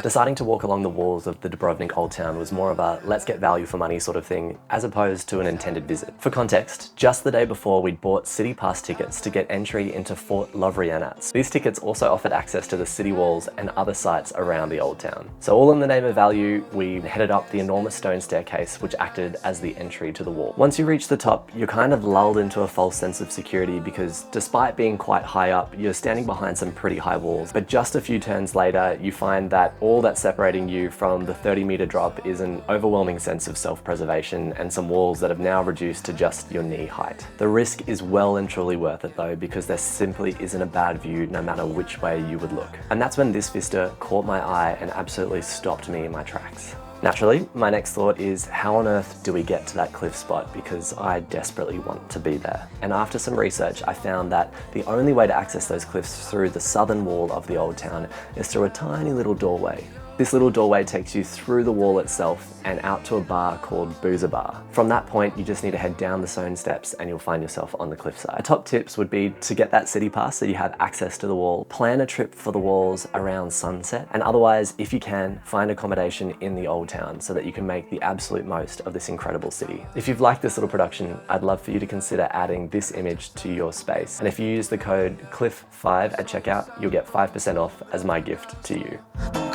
Deciding to walk along the walls of the Dubrovnik Old Town was more of a let's get value for money sort of thing, as opposed to an intended visit. For context, just the day before we'd bought city pass tickets to get entry into Fort Lovrianac. These tickets also offered access to the city walls and other sites around the Old Town. So all in the name of value, we headed up the enormous stone staircase which acted as the entry to the wall. Once you reach the top, you're kind of lulled into a false sense of security because despite being quite high up, you're standing behind some pretty high walls. But just a few turns later, you find that all that's separating you from the 30-meter drop is an overwhelming sense of self-preservation and some walls that have now reduced to just your knee height. The risk is well and truly worth it though, because there simply isn't a bad view no matter which way you would look. And that's when this vista caught my eye and absolutely stopped me in my tracks. Naturally, my next thought is how on earth do we get to that cliff spot, because I desperately want to be there. And after some research, I found that the only way to access those cliffs through the southern wall of the Old Town is through a tiny little doorway. This little doorway takes you through the wall itself and out to a bar called Boozer Bar. From that point, you just need to head down the stone steps and you'll find yourself on the cliffside. My top tips would be to get that city pass so you have access to the wall, plan a trip for the walls around sunset, and otherwise, if you can, find accommodation in the Old Town so that you can make the absolute most of this incredible city. If you've liked this little production, I'd love for you to consider adding this image to your space. And if you use the code CLIFF5 at checkout, you'll get 5% off as my gift to you.